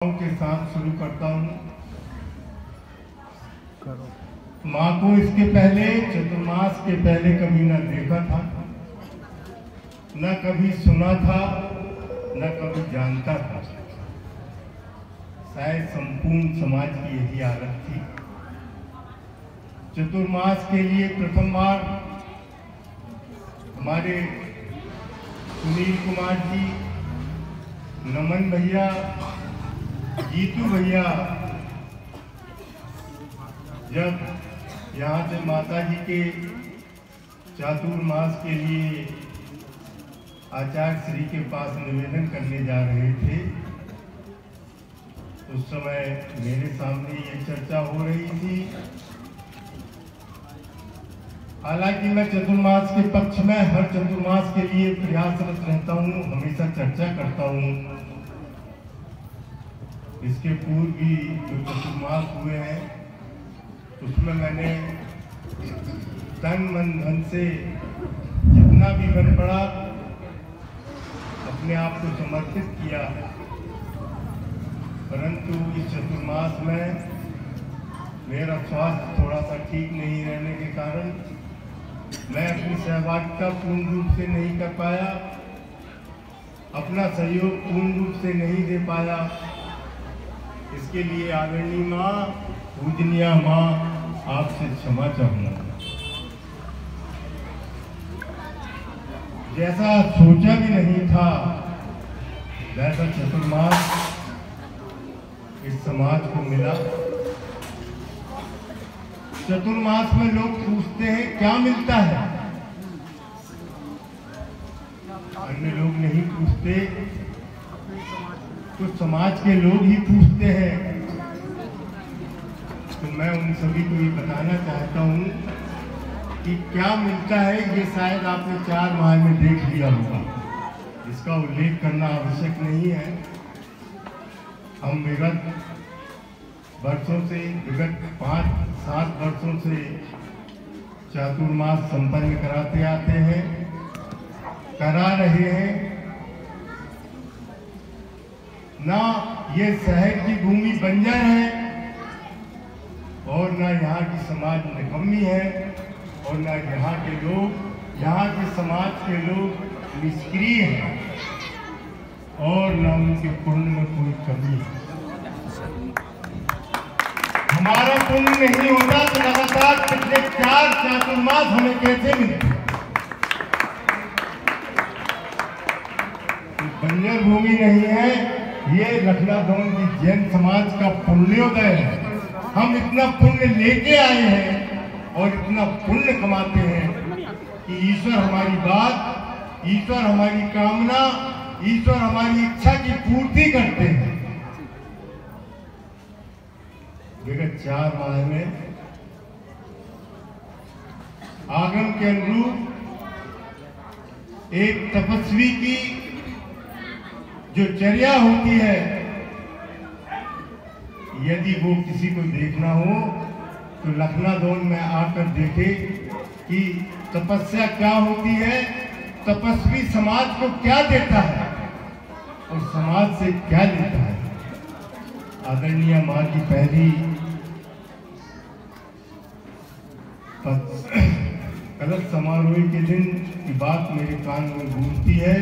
के साथ शुरू करता हूँ। माँ को इसके पहले चतुर्मास के पहले कभी न देखा था, न कभी सुना था, न कभी जानता था। शायद संपूर्ण समाज की यही हालत थी। चतुर्मास के लिए प्रथम बार हमारे सुनील कुमार जी, नमन भैया, जीतू भैया जब यहाँ से माता जी के चातुर्मास के लिए आचार्य श्री के पास निवेदन करने जा रहे थे, उस समय मेरे सामने ये चर्चा हो रही थी। हालांकि मैं चतुर्मास के पक्ष में हर चतुर्मास के लिए प्रयासरत रहता हूँ, हमेशा चर्चा करता हूँ। इसके पूर्व भी जो चतुर्मास हुए हैं उसमें मैंने तन मन धन से जितना भी बन पड़ा अपने आप को समर्पित किया। परंतु इस चतुर्मास में मेरा स्वास्थ्य थोड़ा सा ठीक नहीं रहने के कारण मैं अपनी सहभागिता पूर्ण रूप से नहीं कर पाया, अपना सहयोग पूर्ण रूप से नहीं दे पाया। इसके लिए आदरणीय माँ, पूजनीय माँ, आपसे क्षमा चाहूंगा। जैसा सोचा भी नहीं था वैसा चतुर्मास इस समाज को मिला। चतुर्मास में लोग पूछते हैं क्या मिलता है, अन्य लोग नहीं पूछते, तो समाज के लोग ही पूछते हैं। तो मैं उन सभी को ये बताना चाहता हूँ कि क्या मिलता है, ये शायद आपने 4 माह में देख लिया होगा, इसका उल्लेख करना आवश्यक नहीं है। हम विगत वर्षों से, विगत 5-7 वर्षों से चातुर्मास संपन्न कराते आते हैं, करा रहे हैं। ना ये शहर की भूमि बंजर है और ना यहाँ की समाज निकम्मी है और ना यहाँ के लोग, यहाँ के समाज के लोग निष्क्रिय हैं और ना उनके पुण्य में कोई कमी है। हमारा पुण्य नहीं होता तो लगातार पिछले 4 चातुर्मास हमें कैसे मिलते। बंजर भूमि नहीं है, ये लखनादौन की जैन समाज का पुण्योदय है। हम इतना पुण्य लेके आए हैं और इतना पुण्य कमाते हैं कि ईश्वर हमारी बात, ईश्वर हमारी कामना, ईश्वर हमारी इच्छा की पूर्ति करते हैं। विगत 4 माह में आगम के अनुरूप एक तपस्वी की जो चर्या होती है, यदि वो किसी को देखना हो तो लखनादौन में आकर देखे कि तपस्या क्या होती है, तपस्वी समाज को क्या देता है और समाज से क्या लेता है। आदरणीय माँ की पहली कलश समारोह के दिन की बात मेरे कान में गूंजती है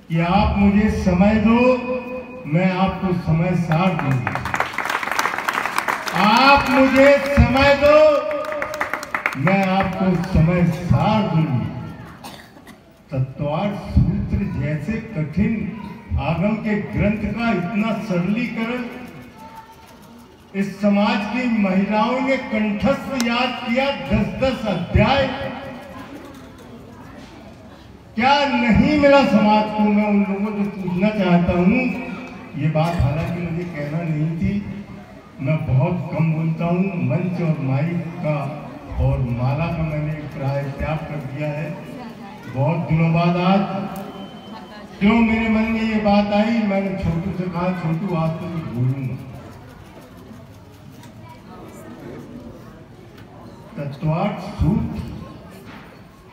कि आप मुझे समय दो, मैं आपको समय सार दूंगी। आप मुझे समय दो, मैं आपको समय सार दूंगी। तत्वार्थ सूत्र जैसे कठिन आगम के ग्रंथ का इतना सरलीकरण इस समाज की महिलाओं ने कंठस्थ याद किया। 10-10 अध्याय क्या नहीं मिला समाज को। मैं उन लोगों से पूछना चाहता हूँ, ये बात हालांकि मुझे कहना नहीं थी, मैं बहुत कम बोलता हूँ। मंच और माइक का और माला का मैंने प्राय त्याग कर दिया है। बहुत दिनों बाद आज क्यों मेरे मन में ये बात आई, मैंने छोटू से कहा, छोटू आज तो कुछ बोलूंगा। तत्वार्थ सूत्र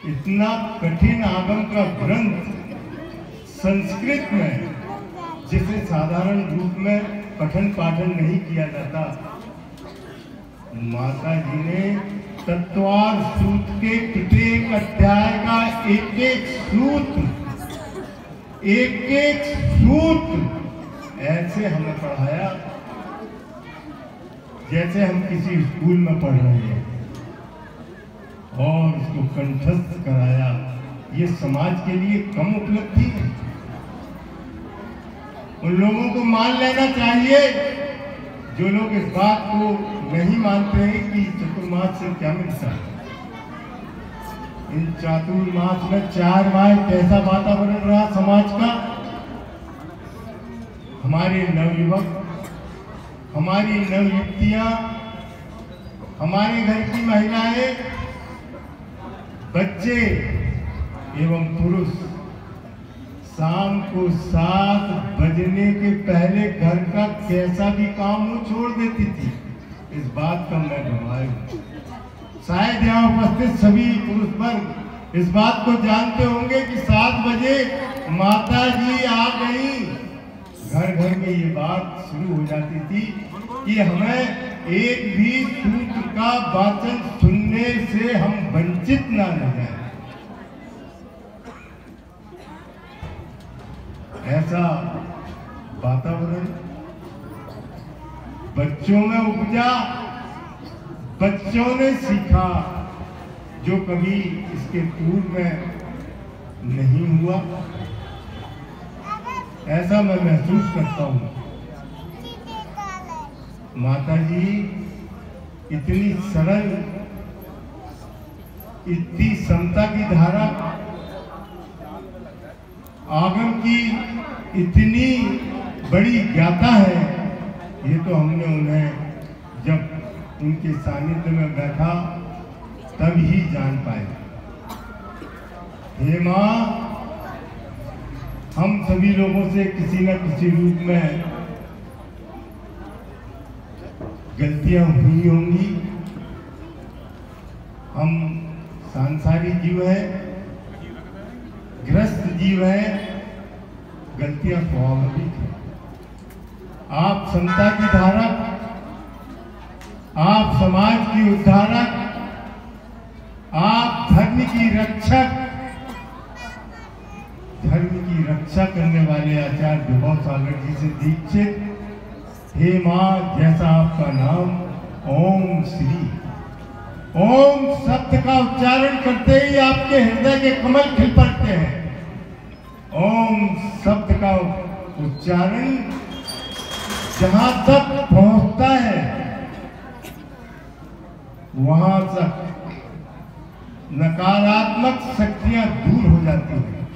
इतना कठिन आगम का ग्रंथ संस्कृत में जिसे साधारण रूप में पठन पाठन नहीं किया जाता, माता जी ने तत्वार सूत्र के प्रत्येक अध्याय का एक एक सूत्र ऐसे हमें पढ़ाया जैसे हम किसी स्कूल में पढ़ रहे हैं, और इसको कंठस्थ कराया। ये समाज के लिए कम उपलब्धि है? उन लोगों को मान लेना चाहिए जो लोग इस बात को नहीं मानते हैं कि चातुर्मास से क्या मिलता है। इन चातुर्मास में 4 माह कैसा वातावरण रहा समाज का। हमारे नवयुवक, हमारी नवयुवतियां, हमारे घर की महिलाएं, बच्चे एवं पुरुष शाम को 7 बजने के पहले घर का कैसा भी काम वो छोड़ देती थी। इस बात का मैं गवाह हूं। शायद यहाँ उपस्थित सभी पुरुष वर्ग इस बात को जानते होंगे कि 7 बजे माता जी आ गई। घर घर में ये बात शुरू हो जाती थी कि हमें एक भी सूत्र का वाचन सुनने से हम वंचित ना रह जाए। ऐसा वातावरण बच्चों में उपजा, बच्चों ने सीखा जो कभी इसके पूर्व में नहीं हुआ। ऐसा मैं महसूस करता हूँ। माता जी इतनी सरल, इतनी समता की धारा, आगम की इतनी बड़ी ज्ञाता है। ये तो हमने उन्हें जब उनके सानिध्य में बैठा तब ही जान पाए। हे माँ, हम सभी लोगों से किसी न किसी रूप में गलतियां हुई होंगी। हम सांसारिक जीव है, ग्रस्त जीव है, गलतियां स्वाभाविक है। आप समता की धारक, आप समाज की उद्धारक, आप धर्म की रक्षक, धर्म की रक्षा करने वाले आचार्य विभव सागर जी से दीक्षित। हे माँ, जैसा आपका नाम ओम श्री, ओम शब्द का उच्चारण करते ही आपके हृदय के कमल खिल पड़ते हैं। ओम शब्द का उच्चारण जहां तक पहुंचता है वहां तक नकारात्मक शक्तियां दूर हो जाती हैं।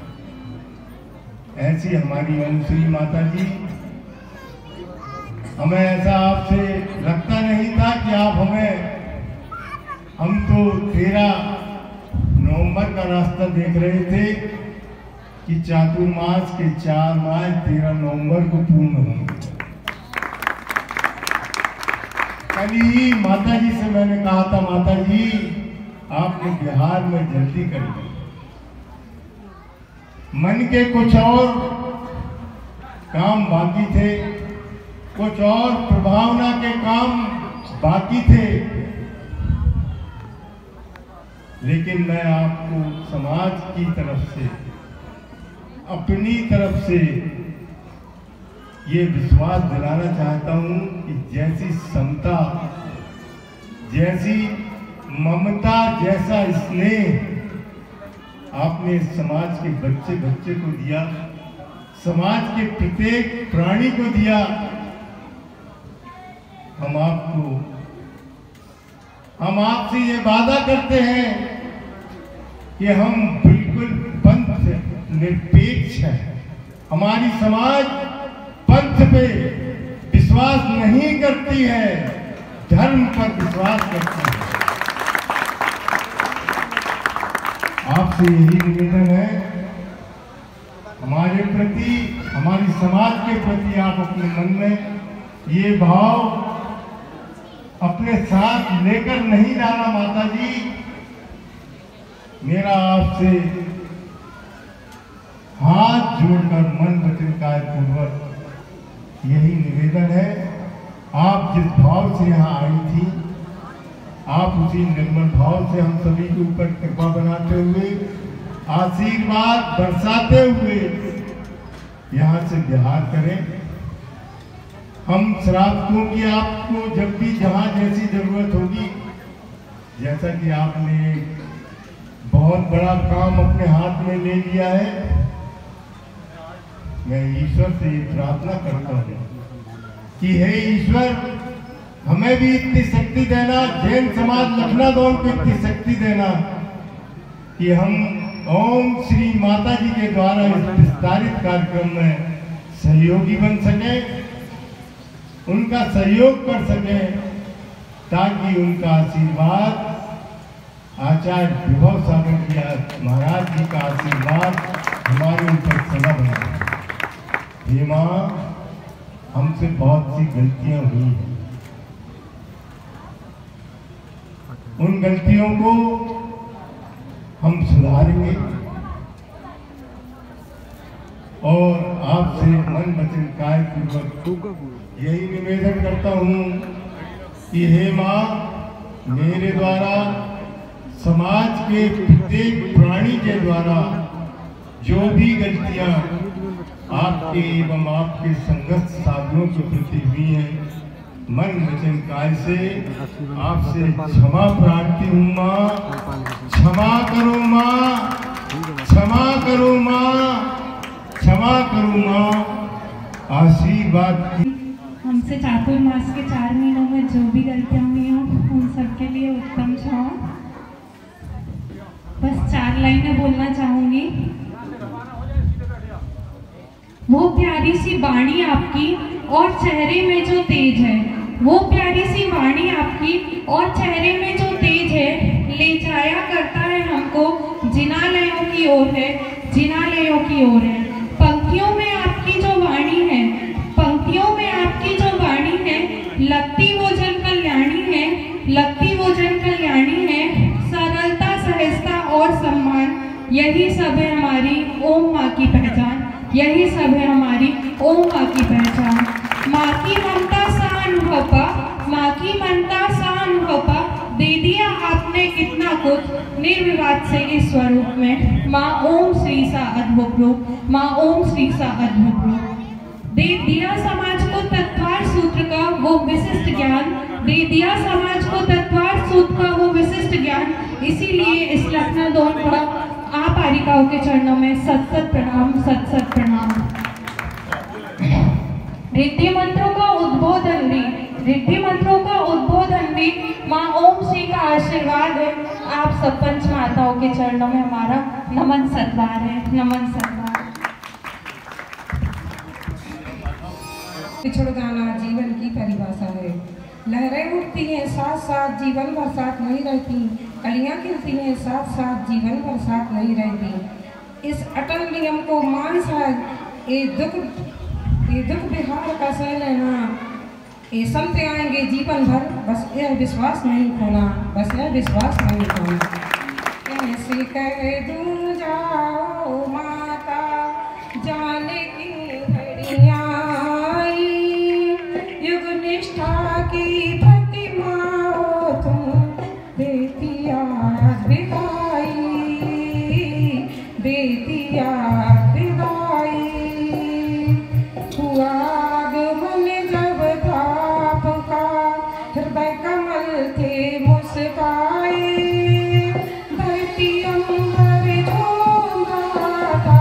ऐसी हमारी ओम श्री माता जी। हमें ऐसा आपसे लगता नहीं था कि आप हम तो 13 नवंबर का रास्ता देख रहे थे कि चातुर्मास के 4 माह 13 नवंबर को पूर्ण होंगे। कल ही माता जी से मैंने कहा था, माता जी आपने बिहार में जल्दी कर दी। मन के कुछ और काम बाकी थे, कुछ और प्रभावना के काम बाकी थे, लेकिन मैं आपको समाज की तरफ से, अपनी तरफ से ये विश्वास दिलाना चाहता हूं कि जैसी समता, जैसी ममता, जैसा स्नेह आपने समाज के बच्चे बच्चे को दिया, समाज के प्रत्येक प्राणी को दिया, हम आपसे ये वादा करते हैं कि हम बिल्कुल पंथ निरपेक्ष हैं। हमारी समाज पंथ पे विश्वास नहीं करती है, धर्म पर विश्वास करती है। आपसे यही निवेदन है, हमारे प्रति, हमारी समाज के प्रति आप अपने मन में ये भाव अपने साथ लेकर नहीं जाना। माता जी, मेरा आपसे हाथ जोड़कर मन वचन काय पूर्वक यही निवेदन है। आप जिस भाव से यहाँ आई थी, आप उसी निर्मल भाव से हम सभी के ऊपर कृपा बनाते हुए, आशीर्वाद बरसाते हुए यहाँ से विहार करें। हम श्रावकों की आपको जब भी जहाँ जैसी जरूरत होगी, जैसा कि आपने बहुत बड़ा काम अपने हाथ में ले लिया है, मैं ईश्वर से ये प्रार्थना करता हूँ कि हे ईश्वर, हमें भी इतनी शक्ति देना, जैन समाज लखनऊ को इतनी शक्ति देना कि हम ओम श्री माता जी के द्वारा इस विस्तारित कार्यक्रम में सहयोगी बन सके, उनका सहयोग कर सके, ताकि उनका आशीर्वाद, आचार्य विभव सागर जी महाराज जी का आशीर्वाद हमारे ऊपर सदा बना। हे माँ, हमसे बहुत सी गलतियां हुई हैं, उन गलतियों को हम सुधारेंगे और आपसे मन वचन काय पूर्वक यही निवेदन करता हूँ कि हे माँ, मेरे द्वारा समाज के प्रत्येक प्राणी के द्वारा जो भी गलतियाँ आपके एवं आपके संघर्ष साधनों के प्रति हुई हैं, मन वचन काय से आपसे क्षमा प्रार्थी हूँ माँ। क्षमा करो माँ, क्षमा करो माँ, क्षमा करो माँ। आशीर्वाद की हमसे चातुर्मास के 4 महीनों में जो भी गलतियाँ हुई हों, उन सबके लिए उत्तम क्षमा। बस 4 लाइनें बोलना चाहूंगी। वो प्यारी सी वाणी आपकी और चेहरे में जो तेज है, वो प्यारी सी वाणी आपकी और चेहरे में जो तेज है, ले जाया करता है हमको जिनालयों की ओर है, जिनालयों की ओर है। पंक्तियों में आपकी जो वाणी है, पंक्तियों में आपकी जो वाणी है, लगती वो जन कल्याणी है, लगती वो जन कल्याणी है। सरलता, सहजता और सम्मान, यही सब है हमारी ओम माँ की पहचान, यही सब है हमारी ओम माँ की पहचान। माँ की ममता सा अनुभव पा, माँ की ममता सा अनुभव पा, दे दिया आपने कितना कुछ निर्विवाद से इस स्वरूप में। माँ ओम श्री सा अद्भुत रूप, माँ ओम श्री सा अद्भुत रूप। दे दिया समाज को तत्वार सूत्र का वो विशिष्ट ज्ञान, दे दिया समाज को तत्वार सूत्र का वो विशिष्ट ज्ञान। इसीलिए इस लखनऊ को आप आरिकाओं के चरणों में सत सत प्रणाम, सत सत प्रणाम। रिद्धि मंत्रों का उद्बोधन भी, रिद्धि मंत्रों का उद्बोधन भी माँ ओम श्री का आशीर्वाद है। आप सब पंच माताओं के चरणों में हमारा नमन सत्कार है, नमन सत्कार। पिछड़ गाना जीवन की परिभाषा है। लहरें उठती हैं साथ साथ, जीवन भर साथ नहीं रहती। कलियां खिलती हैं साथ साथ, जीवन भर साथ नहीं रहती। इस अटल नियम को मान साथ ये दुख बिहार का सह लेना। ये संत आएंगे जीवन भर, बस यह विश्वास नहीं खोना, बस यह विश्वास नहीं खोना। कैसे कह दूं जाओ माता, जाने की घड़ियां युग निष्ठा की प्रतिमा हो तुम, देती आज विदाई, देती आज विदाई। हुआ आगमन जब ताप का, हृदय कमल थे मुस्काए, धरती अंबर झूम रहा था,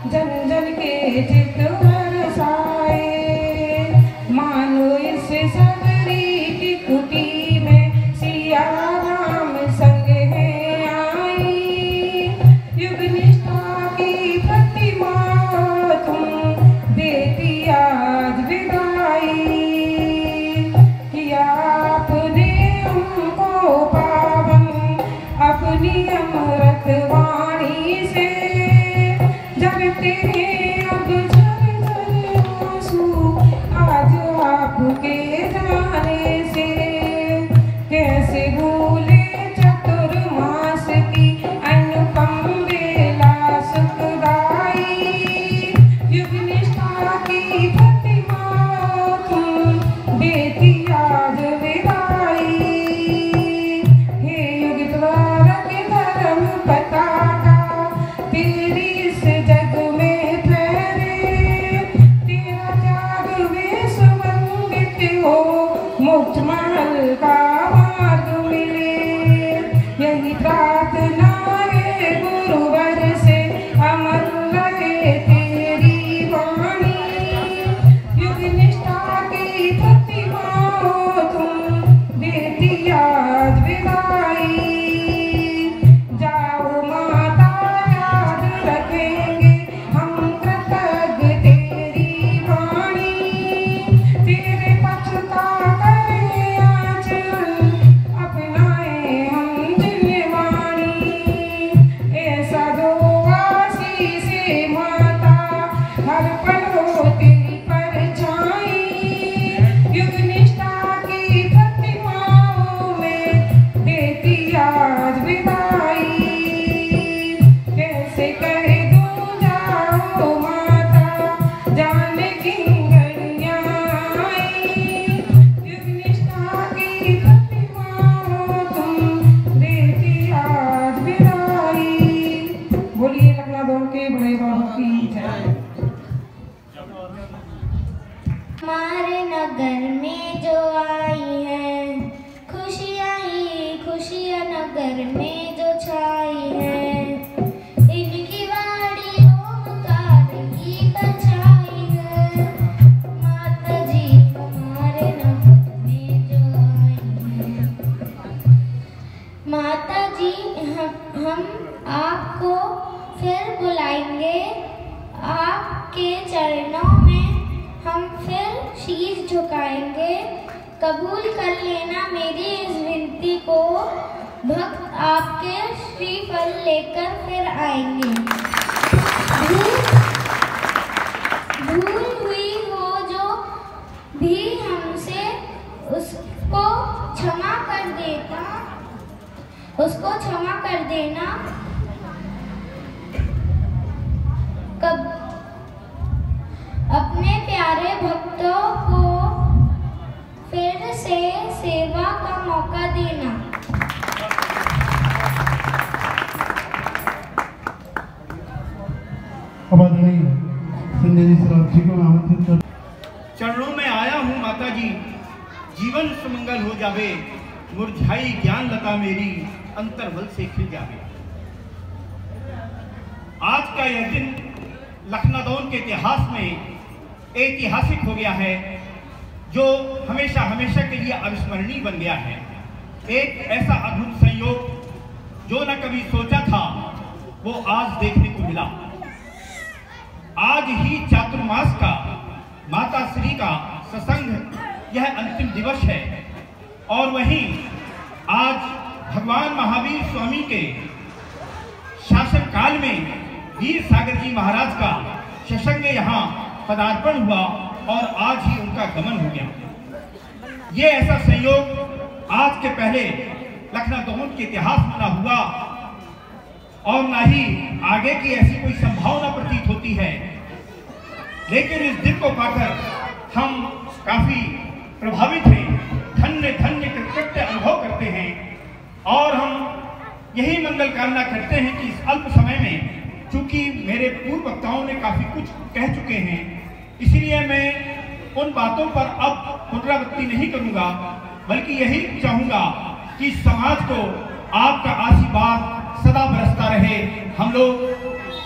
जन जन के चित बरसाए। मानो इस सगरी की कुटी में सिया राम संग है आई, युग निष्ठा की प्रतिमा तुम, देती आज विदाई। किया आपने हमको पावन अपनी अमृत वाणी से, जगते हैं अब झर झर आंसू आज आपके जाने से। कैसे भूले चतुर्मास की अनुपम बेला सुखदाई, युग निष्ठा की प्रतिमा हो मोक्ष महल का मार्ग मिले। यही प्रार्थना है गुरुवर से अमर रहे तेरी वाणी। युग निष्ठा की प्रतिमा हो तुम देती आज विदाई। जाओ माता याद रखेंगे हम कृतज्ञ तेरी वाणी। तेरे पक्ष का करें आचरण अपनाए हम जिम्मेवारी। ऐसा दो आशीष से माता हर पल हो तेरी परछाई। युग निष्ठा की प्रतिमाओं में देती आज विदाई। कैसे कह दूं जाओ माता जाने किन घड़ियां आई। युग निष्ठा की प्रतिमाओं तुम देती आज विदाई। बोलिए लखनऊ के बड़े बाबा की जय। हमारे नगर में जो आई है खुशियाँ ही खुशियाँ नगर में जो छाई है। इनकी वाणी ओमकार की परछाई है। माता जी हमारे नगर में जो आई है। माता जी हम आपको फिर बुलाएंगे। आपके चरणों में हम फिर शीश झुकाएंगे। कबूल कर लेना मेरी इस विनती को। भक्त आपके श्रीफल लेकर फिर आएंगे। भूल हुई हो जो भी हमसे उसको क्षमा कर देना। उसको क्षमा कर देना। कब अपने प्यारे भक्तों को फिर से सेवा का मौका देना। अब आदरणीय संजय जी सर जी को आमंत्रित कर। चरणों में आया हूँ माता जी, जीवन सुमंगल हो जावे। मुरझाई ज्ञान लता मेरी अंतर्बल से खिल जावे। आज का यह दिन लखनऊ के इतिहास में ऐतिहासिक हो गया है, जो हमेशा हमेशा के लिए अविस्मरणीय बन गया है। एक ऐसा अद्भुत संयोग जो न कभी सोचा था वो आज देखने को मिला। आज ही चातुर्मास का माता श्री का सत्संग यह अंतिम दिवस है। और वहीं आज भगवान महावीर स्वामी के शासन काल में वीर सागर जी महाराज का सत्संग यहाँ पदार्पण हुआ और आज ही उनका गमन हो गया। ये ऐसा संयोग आज के पहले लखनऊ के इतिहास में न हुआ और न ही आगे की ऐसी कोई संभावना प्रतीत होती है। लेकिन इस दिन को पाकर हम काफी प्रभावित हैं, धन्य धन्य कृतज्ञ अनुभव करते हैं। और हम यही मंगल कामना करते हैं कि इस अल्प समय में, चूंकि मेरे पूर्व वक्ताओं ने काफी कुछ कह चुके हैं, इसलिए मैं उन बातों पर अब पुनरावृत्ति नहीं करूंगा, बल्कि यही चाहूंगा कि समाज को आपका आशीर्वाद सदा बरसता रहे। हम लोग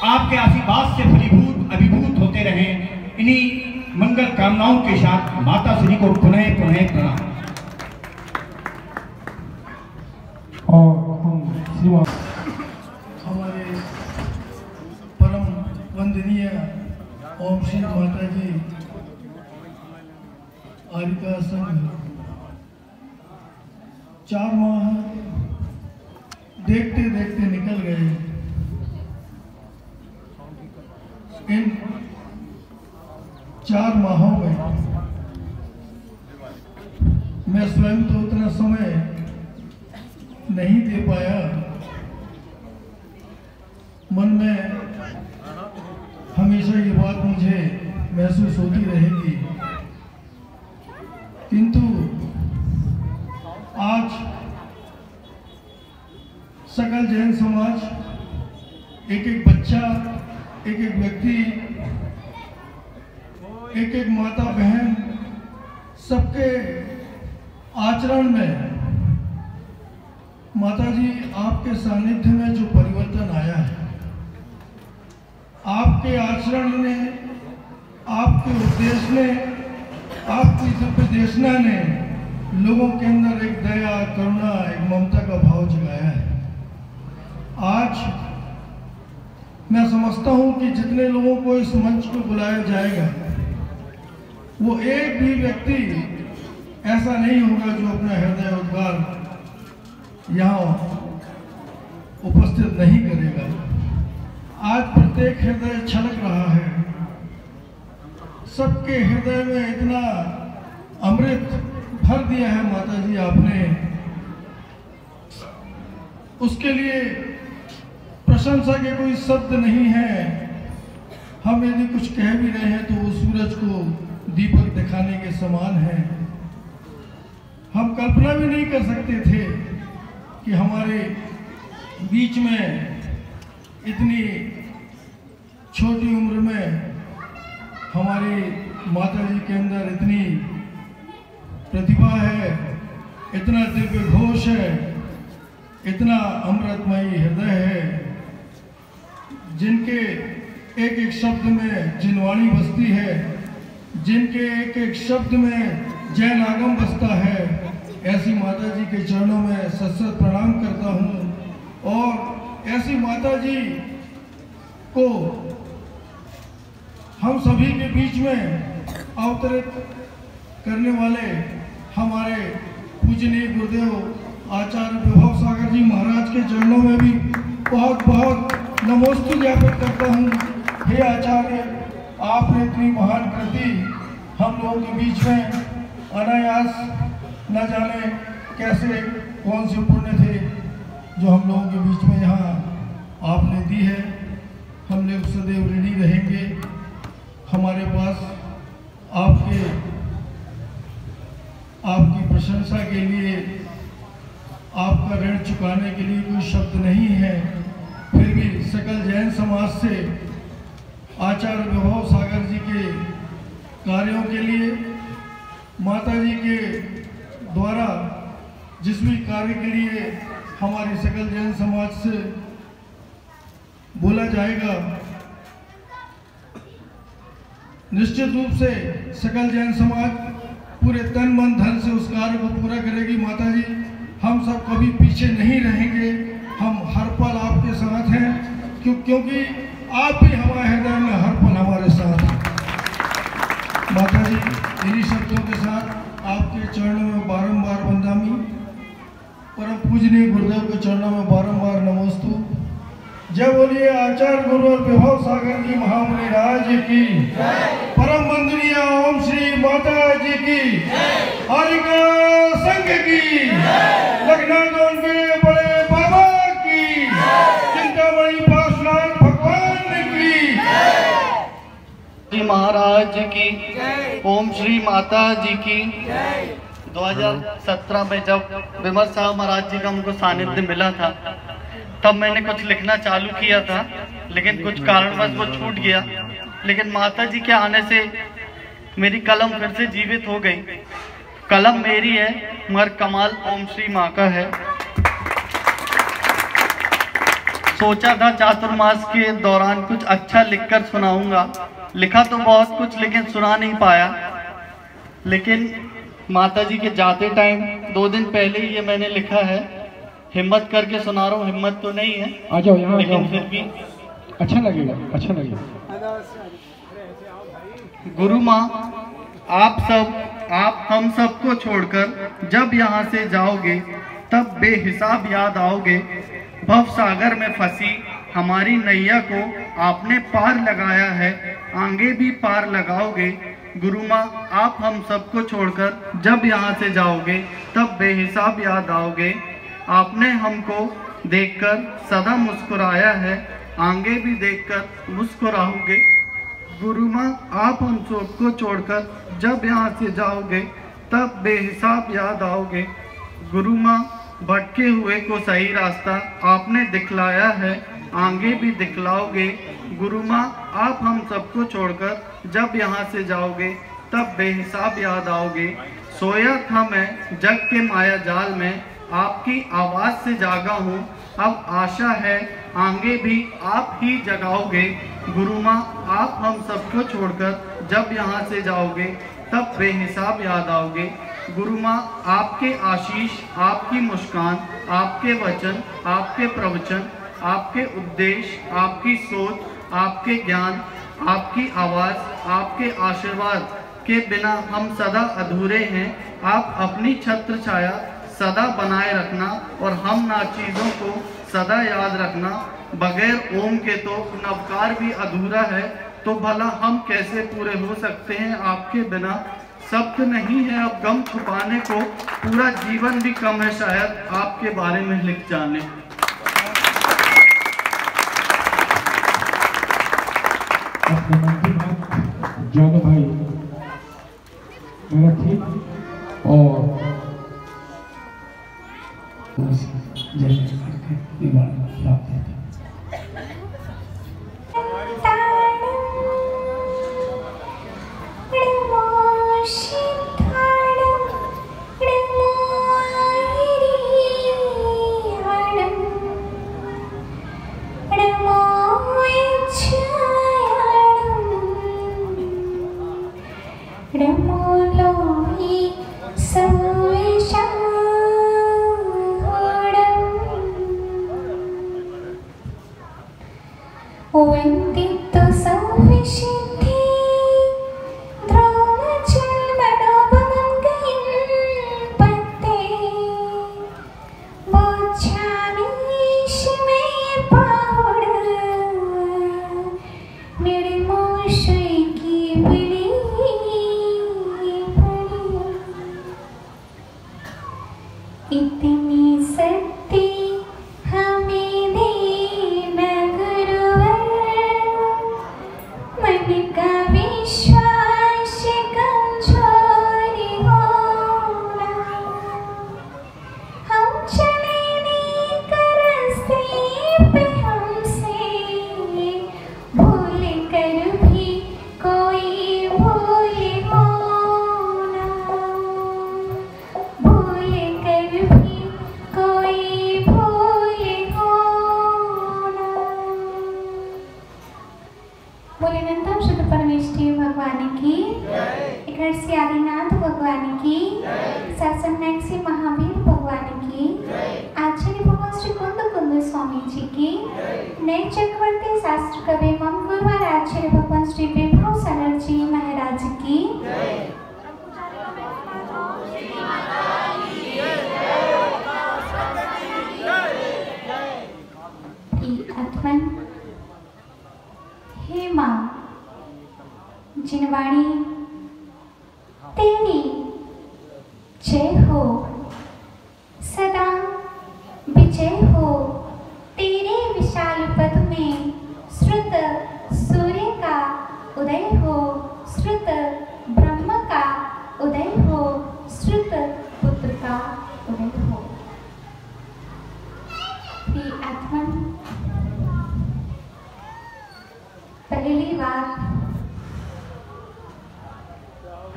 आपके आशीर्वाद से फलीभूत अभिभूत होते रहें। इन्हीं मंगल कामनाओं के साथ माता श्री को पुनः पुनः प्रणाम। और हम हमारे परम वंदनीय ओम श्री माता जी आरिका संघ 4 माह देखते देखते निकल गए। इन 4 माहों में मैं स्वयं तो उतना समय नहीं दे पाया। मन में हमेशा ये बात मुझे महसूस होती रहेगी, किंतु आज सकल जैन समाज, एक एक बच्चा, एक एक व्यक्ति, एक एक माता बहन सबके आचरण में माता जी आपके सानिध्य में जो परिवर्तन आया है, आपके आचरण ने, आपके उपदेश ने, आपकी उपदेशना ने लोगों के अंदर एक दया, करुणा, एक ममता का भाव जगाया है। आज मैं समझता हूं कि जितने लोगों को इस मंच पर बुलाया जाएगा, वो एक भी व्यक्ति ऐसा नहीं होगा जो अपना हृदय उद्गार यहाँ उपस्थित नहीं करेगा। आज प्रत्येक हृदय छलक रहा है। सबके हृदय में इतना अमृत भर दिया है माता जी आपने, उसके लिए प्रशंसा के कोई शब्द नहीं है। हम यदि कुछ कह भी रहे हैं तो वो सूरज को दीपक दिखाने के समान है। हम कल्पना भी नहीं कर सकते थे कि हमारे बीच में इतनी छोटी उम्र में हमारी माता जी के अंदर इतनी प्रतिभा है, इतना दिव्य घोष है, इतना अमृतमयी हृदय है, जिनके एक एक शब्द में जिनवाणी बसती है, जिनके एक एक शब्द में जैन आगम बसता है। ऐसी माता जी के चरणों में सत प्रणाम करता हूँ। और ऐसी माता जी को हम सभी के बीच में अवतरित करने वाले हमारे पूजनीय गुरुदेव आचार्य विभव सागर जी महाराज के चरणों में भी बहुत बहुत नमोस्तु ज्ञापित करता हूँ। हे आचार्य, आपने इतनी महान कृति हम लोगों के बीच में अनायास न जाने कैसे कौन से पुण्य थे जो हम लोगों के बीच में यहाँ आपने दी है। हम लोग सदैव ऋणी रहेंगे। हमारे पास आपकी प्रशंसा के लिए, आपका ऋण चुकाने के लिए कोई शब्द नहीं है। फिर भी सकल जैन समाज से आचार्य विभव सागर जी के कार्यों के लिए, माता जी के द्वारा जिस भी कार्य के लिए हमारे सकल जैन समाज से बोला जाएगा, निश्चित रूप से सकल जैन समाज पूरे तन मन धन से उस कार्य को पूरा करेगी। माता जी, हम सब कभी पीछे नहीं रहेंगे। हम हर पल आपके साथ हैं, क्योंकि आप भी हमारे हृदय में हर पल हमारे साथ हैं। माता जी, इन्हीं शब्दों के साथ आपके चरणों में बारंबार वंदामी, परम पूजनीय गुरुदेव के चरणों में बारंबार नमोस्तु। जय बोलिए आचार्य गुरु और विभव सागर जी महामुनि राज की, परम वंदनीय ओम श्री माता जी की, हरिका संघ की, लखनऊ के बड़े बाबा की, चिंतामणि पार्श्वनाथ भगवान की, जी महाराज की, ओम श्री माता जी की। 2017 में जब विमल साहब महाराज जी का हमको सानिध्य मिला था, तब मैंने कुछ लिखना चालू किया था, लेकिन कुछ कारणवश वो छूट गया। लेकिन माता जी के आने से मेरी कलम फिर से जीवित हो गई। कलम मेरी है मगर कमाल ओम श्री माँ का है। सोचा था चातुर्मास के दौरान कुछ अच्छा लिखकर सुनाऊंगा। लिखा तो बहुत कुछ, लेकिन सुना नहीं पाया। लेकिन माता जी के जाते टाइम 2 दिन पहले ही ये मैंने लिखा है। हिम्मत करके सुना रहा हूँ, हिम्मत तो नहीं है, आ जाओ यहाँ, लेकिन फिर भी अच्छा लगेगा, अच्छा लगेगा। गुरु माँ, आप हम सबको छोड़कर जब यहाँ से जाओगे, तब बेहिसाब याद आओगे। भव सागर में फंसी हमारी नैया को आपने पार लगाया है, आगे भी पार लगाओगे। गुरु माँ, आप हम सबको छोड़कर जब यहाँ से जाओगे, तब बेहिसाब याद आओगे। आपने हमको देखकर सदा मुस्कुराया है, आगे भी देखकर मुस्कुराओगे। गुरु माँ, आप हम सबको छोड़कर जब यहाँ से जाओगे, तब बेहिसाब याद आओगे। गुरु माँ, भटके हुए को सही रास्ता आपने दिखलाया है, आगे भी दिखलाओगे। गुरु माँ, आप हम सबको छोड़कर जब यहाँ से जाओगे, तब बेहिसाब याद आओगे। सोया था मैं जग के माया जाल में, आपकी आवाज़ से जागा हूँ। अब आशा है आगे भी आप ही जगाओगे। गुरु माँ आप हम सबको छोड़कर जब यहाँ से जाओगे, तब बेहिसाब याद आओगे। गुरु माँ आपके आशीष, आपकी मुस्कान, आपके वचन, आपके प्रवचन, आपके उद्देश्य, आपकी सोच, आपके ज्ञान, आपकी आवाज़, आपके आशीर्वाद के बिना हम सदा अधूरे हैं। आप अपनी छत्र छाया सदा बनाए रखना और हम नाचीज़ों को सदा याद रखना। बगैर ओम के तो नवकार भी अधूरा है, तो भला हम कैसे पूरे हो सकते हैं आपके बिना। शब्द नहीं है अब गम छुपाने को, पूरा जीवन भी कम है शायद आपके बारे में लिख जाने। जानो भाई मेरा ठीक और जय करके दिवाली प्राप्त है।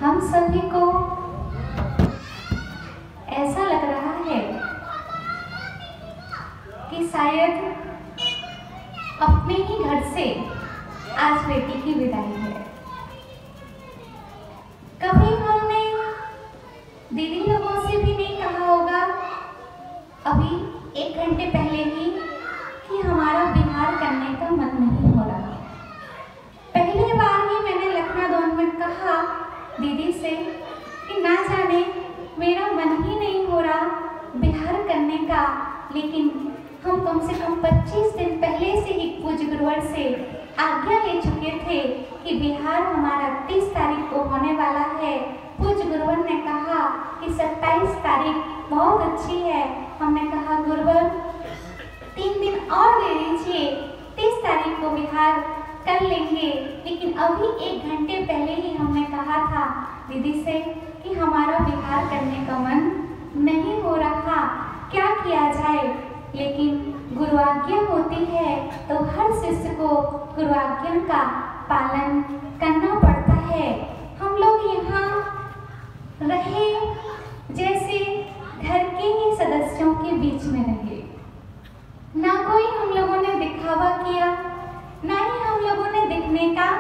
हम सभी को ऐसा लग रहा है कि शायद अपने ही घर से आज बेटी की विदाई है। कभी हमने दीदी लोगों से भी नहीं कहा होगा अभी 1 घंटे पहले ही कि हमारा बिहार करने का मन नहीं हो रहा। पहली बार ही मैंने लखनऊ में कहा दीदी से कि ना जाने मेरा मन ही नहीं हो रहा बिहार करने का, लेकिन हम कम से कम 25 दिन पहले से ही पूज्य गुरुवर से आज्ञा ले चुके थे कि बिहार हमारा 30 तारीख को होने वाला है। पूज्य गुरुवर ने कहा कि 27 तारीख बहुत अच्छी है। हमने कहा गुरुवर 3 दिन और ले लीजिए, 30 तारीख को बिहार कर लेंगे। लेकिन अभी 1 घंटे पहले ही हमने कहा था दीदी से कि हमारा बिहार करने का मन नहीं हो रहा, क्या किया जाए। लेकिन गुरु आज्ञा होती है तो हर शिष्य को गुरु आज्ञा का पालन करना पड़ता है। हम लोग यहाँ रहे जैसे घर के ही सदस्यों के बीच में रहे। ना कोई हम लोगों ने दिखावा किया, ना ही हम लोगों ने दिखने का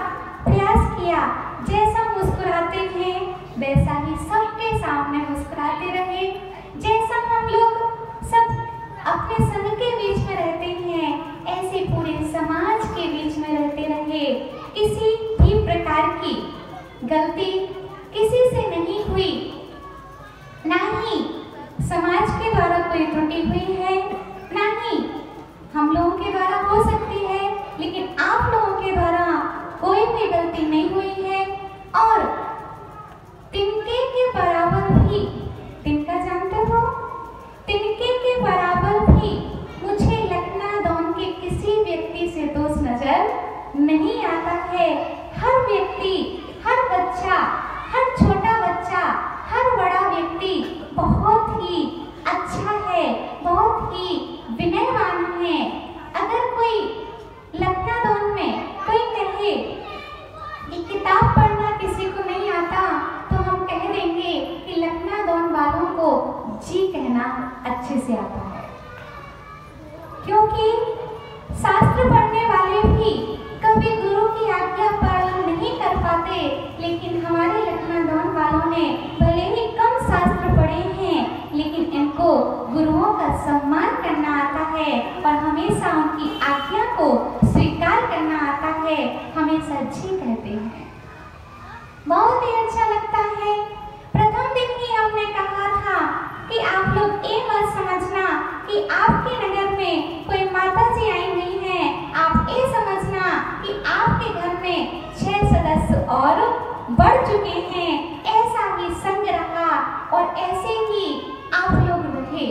प्रयास किया। जैसा मुस्कुराते हैं वैसा ही सबके सामने मुस्कुराते रहे। जैसा हम लोग सब अपने संग के बीच में रहते हैं ऐसे पूरे समाज के बीच में रहते रहे। किसी भी प्रकार की गलती किसी से नहीं हुई, ना ही समाज के द्वारा कोई त्रुटि हुई है, ना ही हम लोगों के द्वारा हो सकती है, लेकिन आप लोगों के द्वारा कोई भी गलती नहीं हुई है। और तिनके के बराबर भी, तिनका जानते हो, तिनके के बराबर भी मुझे लखनादौन के किसी व्यक्ति से दोष नजर नहीं आता है। हर व्यक्ति, हर बच्चा, हर छोटा बच्चा, हर बड़ा व्यक्ति बहुत ही अच्छा है, बहुत ही विनयवान है। अगर कोई लखनादौन में कोई कहे कि किताब पढ़ना किसी को नहीं आता, तो हम कह देंगे कि लखनादौन वालों को जी कहना अच्छे से आता है। क्योंकि शास्त्र पढ़ने वाले भी कभी गुरु की आज्ञा पालन नहीं कर पाते, लेकिन हमारे लखनादौन वालों ने भले ही कम शास्त्र पढ़े हैं, लेकिन इनको गुरुओं का सम्मान करना आता है और हमेशा उनकी आज्ञा को स्वीकार करना आता है। हमेशा जी कहते हैं। बहुत ही अच्छा लगता है। प्रथम दिन ही हमने कहा था कि आप लोग ये मत समझना कि आपके नगर में कोई माता जी आई हुई हैं। आप ये समझना कि आपके घर में 6 सदस्य और बढ़ चुके हैं। ऐसा ही संग रहा और ऐसे ही आप लोग रहे।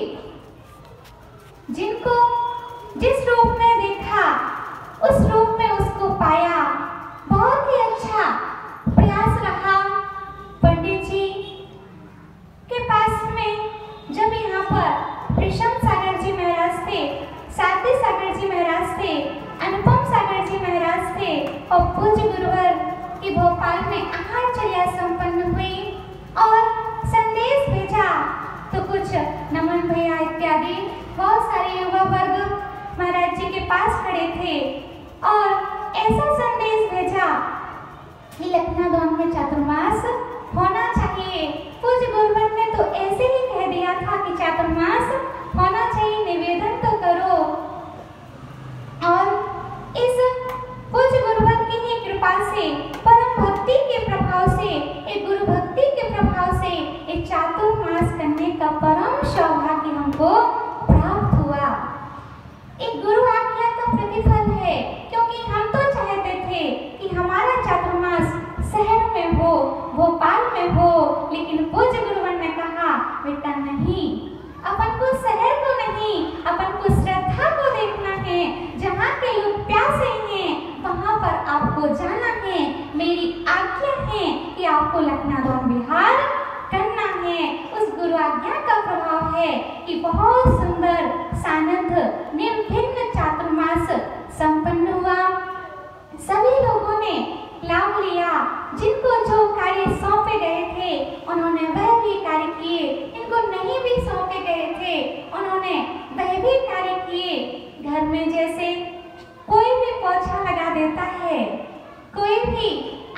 जिनको जिस रूप में देखा उस रूप में उसको पाया। बहुत ही अच्छा प्रयास रहा। पंडित जी के पास में जब यहाँ पर कृष्ण सागर जी महाराज थे, सारथी सागर जी महाराज थे, अनुपम सागर जी महाराज थे और पूज्य गुरुवर की भोपाल में आहारचर्या संपन्न हुई और संदेश भेजा, तो कुछ नमन भैया इत्यादि बहुत सारे युवा वर्ग महाराज जी के पास खड़े थे और ऐसा संदेश भेजा कि लखनादौन में चातुर्मास होना चाहिए। पूज्य गुरुवर ने तो ऐसे ही कह दिया था कि चातुर्मास होना चाहिए, निवेदन तो करो। और इस पूज्य गुरुवर की ही कृपा से, परम भक्ति के प्रभाव से, एक गुरु भक्ति के प्रभाव से एक चातुर्मास करने का परम सौभाग्य हमको प्राप्त हुआ। एक गुरु आज्ञा का प्रतिफल है, क्योंकि हम तो चाहते थे कि हमारा चातुर्मास शहर में हो, भोपाल में हो, लेकिन पूज्य गुरुवर ने कहा बेटा नहीं, अपन को शहर को नहीं, अपन को श्रद्धा को देखना है। जहाँ के लोग प्यासे हैं वहाँ पर आपको जाना है। मेरी आज्ञा है कि आपको लखनादौन विहार करना है। उस गुरु आज्ञा का प्रभाव है कि बहुत सुंदर सानंद निर्विघ्न चातुर्मास संपन्न हुआ। सभी लोगों ने लाभ लिया। जिनको जो कार्य सौंपे गए थे उन्होंने वह भी कार्य किए, इनको नहीं भी सौंपे गए थे उन्होंने वह भी कार्य किए। घर में जैसे कोई भी पोछा लगा देता है, कोई भी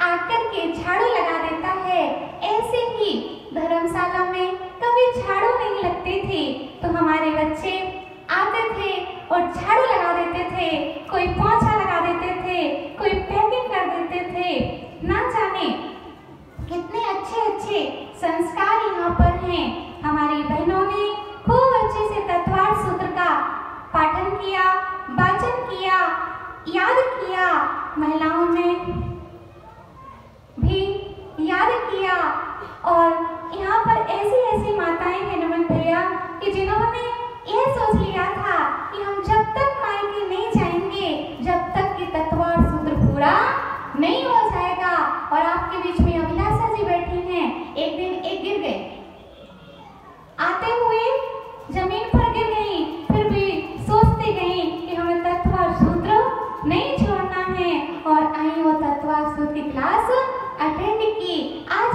आकर के झाड़ू लगा देता है, ऐसे ही धर्मशाला में कभी झाड़ू नहीं लगती थी तो हमारे बच्चे आते थे और झाड़ू लगा देते थे, कोई पोछा लगा देते थे, कोई पैकिंग कर देते थे। ना जाने कितने अच्छे अच्छे संस्कार यहाँ पर हैं। हमारी बहनों ने खूब अच्छे से तत्वार्थ सूत्र का पाठन किया, वाचन किया, याद किया। महिलाओं ने भी याद किया और यहाँ पर ऐसी ऐसी माताएं हैं नमन भैया कि जिन्होंने यह सोच लिया था कि हम जब तक मायके नहीं जाएंगे जब तक कि तत्वार्थ सूत्र पूरा नहीं हो जाएगा। और आपके बीच में अभिलाषा जी बैठी हैं। एक दिन एक गिर गए, आते हुए जमीन पर गिर गई, फिर भी सोचते गई कि हमें तत्वार्थ सूत्र नहीं छोड़ना है और आई वो तत्वार्थ सूत्र की क्लास अटेंड की। आज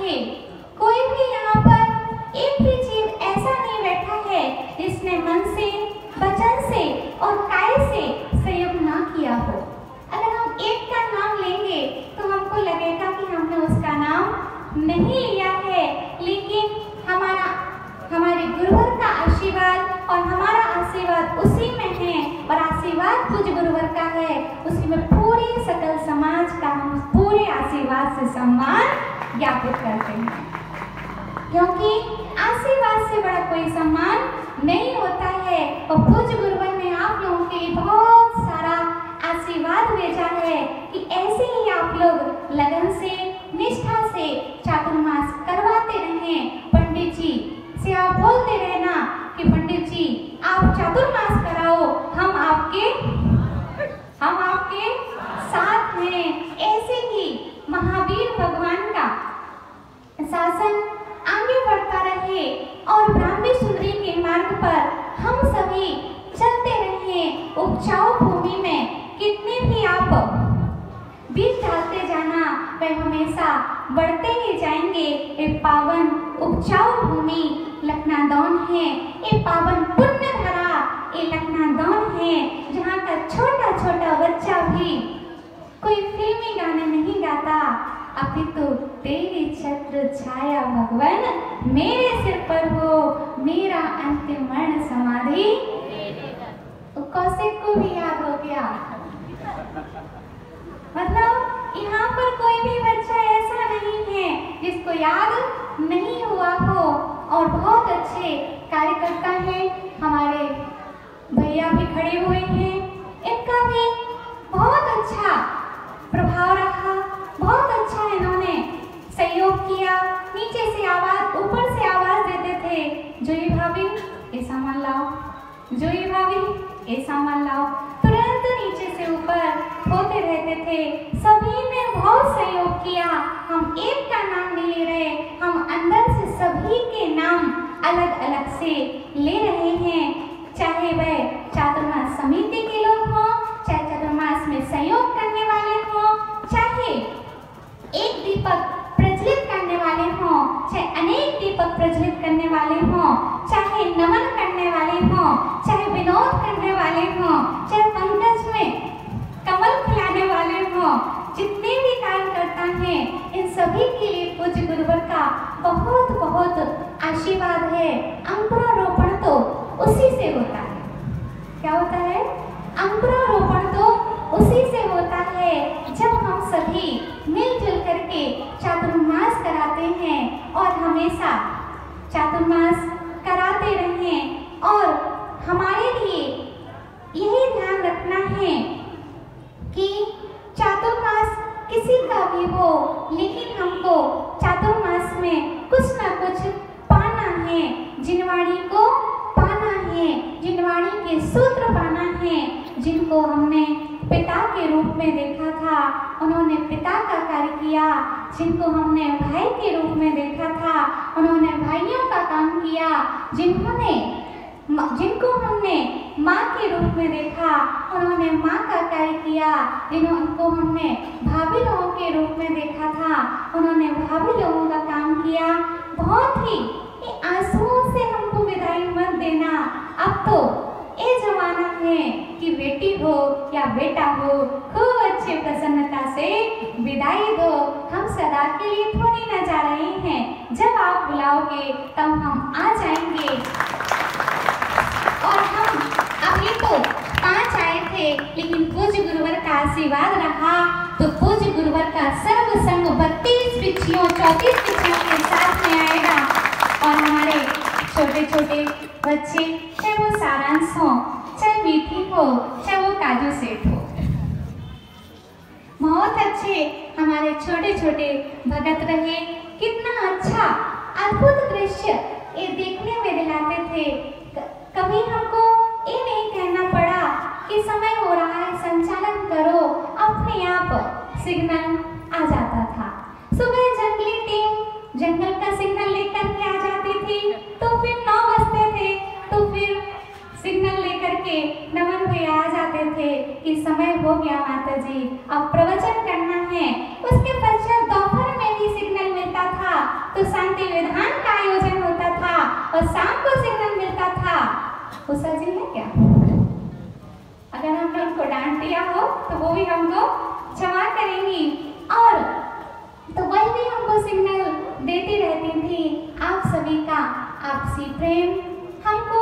है, कोई भी यहाँ पर एक भी जीव ऐसा नहीं बैठा है जिसने मन से, वचन से और काय से संयोग ना किया हो। अगर हम एक का नाम लेंगे तो हमको लगेगा कि हमने उसका नाम नहीं लिया है, लेकिन हमारे गुरुवर का आशीर्वाद और हमारा आशीर्वाद उसी में है, और आशीर्वाद पूज्य गुरुवर का है, उसी में पूरे सकल समाज का हम पूरे आशीर्वाद से सम्मान ज्ञापित करते हैं, क्योंकि आशीर्वाद से बड़ा कोई सम्मान नहीं होता है। और पूज्य गुरुवर ने आप लोगों के लिए बहुत सारा आशीर्वाद भेजा है कि ऐसे ही आप लोग लगन से, निष्ठा से चातुर्मास करवाते रहें। पंडित जी से आप बोलते रहना कि पंडित जी आप चातुर्मास कराओ, हम आपके साथ हैं। ऐसे ही महावीर भगवान का शासन आगे बढ़ता रहे और ब्राह्मी सुंदरी के मार्ग पर हम सभी चलते रहें। उपजाऊ भूमि में कितने भी आप बीज डालते जाना, वह हमेशा बढ़ते ही जाएंगे। ये पावन उपजाऊ भूमि लखनादौन है, ये पावन पुण्य धरा ये लखनादौन है, जहाँ का छोटा छोटा बच्चा भी कोई फिल्मी गाने नहीं गाता, अभी तो तेरी छत्र छाया भगवान मेरे सिर पर हो, मेरा अंतिम मरण समाधि कौशिक को भी याद हो गया। मतलब यहाँ पर कोई भी बच्चा ऐसा नहीं है जिसको याद नहीं हुआ हो। और बहुत अच्छे कार्यकर्ता हैं, हमारे भैया भी खड़े हुए हैं, इनका भी बहुत अच्छा प्रभाव रहा, बहुत अच्छा इन्होंने सहयोग किया। नीचे से आवाज, ऊपर से आवाज देते थे, जोई भाभी ये सामान लाओ, जोई भाभी ये सामान लाओ, तुरंत नीचे से ऊपर होते रहते थे। सभी ने बहुत सहयोग किया। हम एक का नाम नहीं ले रहे, हम अंदर से सभी के नाम अलग अलग से ले रहे हैं, चाहे वह चातुर्मास समिति के लोग हों, चाहे चातुर्मास में सहयोग करने वाले हों, चाहे एक दीपक प्रज्वलित करने वाले हों, चाहे अनेक दीपक प्रज्वलित करने वाले हों, चाहे नमन करने वाले हों, चाहे विनोद करने वाले हों, चाहे पंकज में कमल खिलाने वाले हों, जितने भी कार्यकर्ता हैं, इन सभी के लिए पूज्य गुरुवर का बहुत बहुत आशीर्वाद है। अंकुरारोपण तो उसी से होता है। क्या होता है? अंकुरारोपण तो उसी से होता है जब हम सभी मिलजुल करके चातुर्मास कराते हैं, और हमेशा चातुर्मास कराते रहें। और हमारे लिए यही ध्यान रखना है कि चातुर्मास किसी का भी हो, लेकिन हमको चातुर्मास में कुछ ना कुछ पाना है, जिनवाणी को पाना है, जिनवाणी के सूत्र पाना है। जिनको हमने पिता के रूप में देखा था, उन्होंने पिता का कार्य किया। जिनको हमने भाई के रूप में देखा था, उन्होंने भाइयों का काम किया। जिनको हमने माँ के रूप में देखा, उन्होंने माँ का कार्य किया। जिनको हमने भाभी लोगों के रूप में देखा था, उन्होंने भाभी लोगों का काम किया। बहुत ही आंसुओं से हमको विदाई मत देना। अब तो ये जमाना है कि बेटी हो या बेटा हो, खूब अच्छे प्रसन्नता से विदाई दो। हम सदा के लिए थोड़ी न जा रहे हैं, जब आप बुलाओगे तब हम आ जाएंगे। और हम अभी तो 5 आए थे, लेकिन पूज्य गुरुवर का आशीर्वाद रहा तो पूज्य गुरुवर का सर्व संग 32 पिछियों 34 पिछियों के साथ में आएगा। और हमारे छोटे छोटे बच्चे, चाहे वो सारांश हो, चाहे मीठी हो, चाहे वो काजू सेठ हो, बहुत अच्छे हमारे छोटे छोटे भगत रहे। कितना अच्छा अद्भुत दृश्य ये देखने में दिलाते थे। कभी हमको ये नहीं कहना पड़ा कि समय हो रहा है, संचालन करो, अपने आप सिग्नल आ जाता था। सुबह जंगली टीम जंगल का सिग्नल लेकर के आ जाती थी, तो फिर 9 बजते थे, तो फिर सिग्नल लेकर के नमन भैया आ जाते थे कि समय हो गया माता जी, अब प्रवचन करना है। उसके पश्चात दोपहर में भी सिग्नल मिलता था सभी का आपसी प्रेम, हमको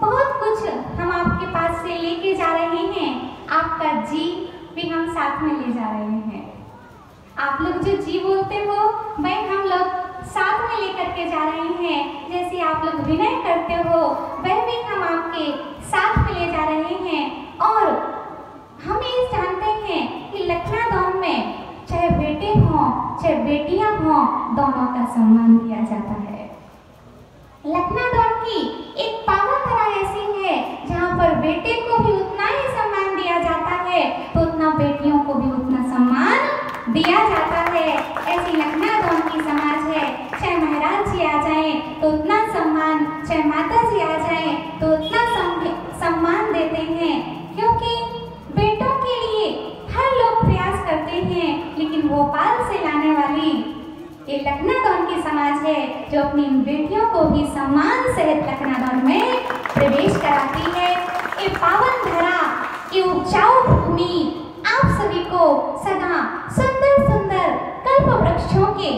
बहुत कुछ हम आपके पास से लेके जा रहे हैं। आपका जी भी हम साथ में ले जा रहे हैं। आप लोग जो जी बोलते हो वह हम लोग साथ में लेकर के जा रहे हैं। जैसे आप लोग विनय करते हो वह भी हम आपके साथ में ले जा रहे हैं। और हम ये जानते हैं कि लखनादौन में चाहे बेटे हों चाहे बेटियां हों, दोनों का सम्मान दिया जाता है। लखनादौन की एक पावन धरा ऐसी है जहाँ पर बेटे को भी उतना ही सम्मान दिया जाता है तो उतना बेटियों को भी उतना सम्मान दिया जाता है। ऐसी लखनादौन की समाज है, चाहे महाराज जी आ जाएं तो उतना सम्मान, चाहे माता जी आ जाएं तो उतना सम्मान देते हैं, क्योंकि बेटों के लिए हर लोग प्रयास करते हैं, लेकिन भोपाल से लाने वाली ये लखनादौन की समाज है जो अपनी बेटियों को भी सम्मान सहित लखनादौन में प्रवेश कराती है। ये पावन धरा, ये उपजाऊ भूमि आप सभी को सदा सुंदर सुंदर कल्प वृक्षों के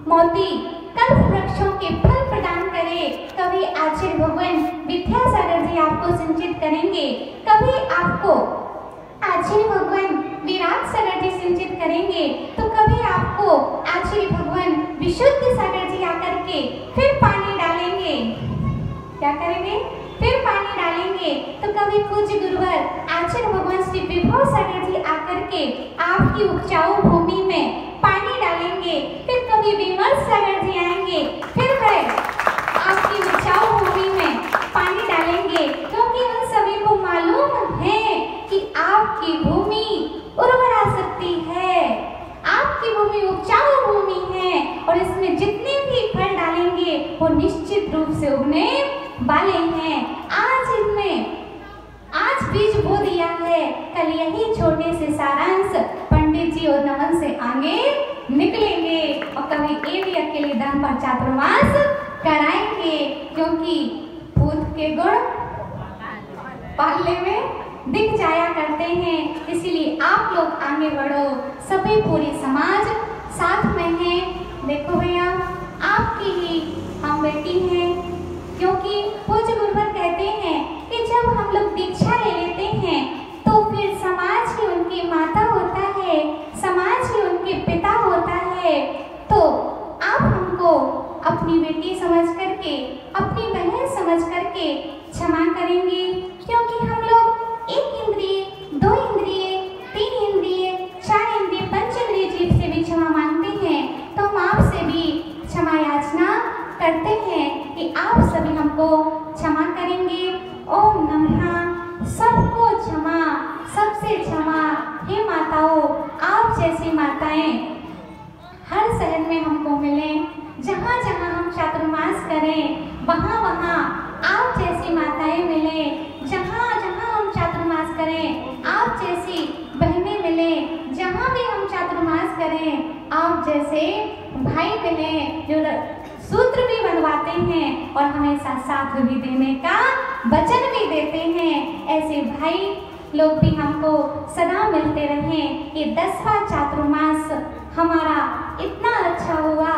मोती, कल्प वृक्षों के फल प्रदान करे। कभी आचार्य भगवान विद्यासागर जी आपको सिंचित करेंगे, कभी आपको आचार्य भगवान विराट सागर जी सिंचित करेंगे, तो कभी आपको आचार्य भगवान विशुद्ध सागर जी आकर के फिर पानी डालेंगे। क्या करेंगे? फिर पानी डालेंगे। तो कभी पूज्य गुरुवर आचार्य भगवान श्री विभव सागर जी आकर के आपकी उपजाऊ भूमि में पानी डालेंगे। फिर कभी विमल सागर जी आएंगे, फिर वह आपकी उपजाऊ भूमि में पानी डालेंगे, क्योंकि उन सभी को मालूम है कि आपकी भूमि उर्वरा शक्ति है, आपकी भूमि उपजाऊ भूमि है और इसमें जितने भी फल डालेंगे वो निश्चित रूप से उगने वाले हैं। आज बीज बो दिया है, कल यही छोटे से सारांश पंडित जी और नमन से आगे निकलेंगे और कभी ये भी अकेले दम पर चातुर्मास कराएंगे, क्योंकि भूत के गुण पालने में दिख जाया करते हैं। इसलिए आप लोग आगे बढ़ो, सभी पूरी समाज साथ में है। देखो भैया, आपकी ही हम बेटी हैं, क्योंकि पूज्य गुरुवर कहते हैं कि जब हम लोग दीक्षा ले लेते हैं तो फिर समाज ही उनकी माता होता है, समाज ही उनके पिता होता है। तो आप हमको अपनी बेटी समझ करके, अपनी बहन समझ करके क्षमा करेंगे, क्योंकि हम लोग एक इंद्रिय, दो इंद्रिय, तीन इंद्रिय, चार इंद्रिय, पंच इंद्रिय जीव से भी क्षमा मांगते हैं। तो हम आपसे भी क्षमा याचना करते हैं कि आप सभी हमको क्षमा करेंगे। ओम नमः। सबको क्षमा, सबसे क्षमा। हे माताओं, आप जैसी माताएं हर शहर में हमको मिलें, जहाँ जहाँ हम चातुर्मास करें वहाँ वहाँ आप जैसी माताएं मिलें, जहाँ जहाँ हम चातुर्मास करें आप जैसी बहनें मिलें, जहाँ भी हम चातुर्मास करें आप जैसे भाई मिलें जो सूत्र भी बनवाते हैं और हमेशा साथ भी देने का वचन भी देते हैं। ऐसे भाई लोग भी हमको सदा मिलते रहें। ये 10वां चातुर्मास हमारा इतना अच्छा हुआ।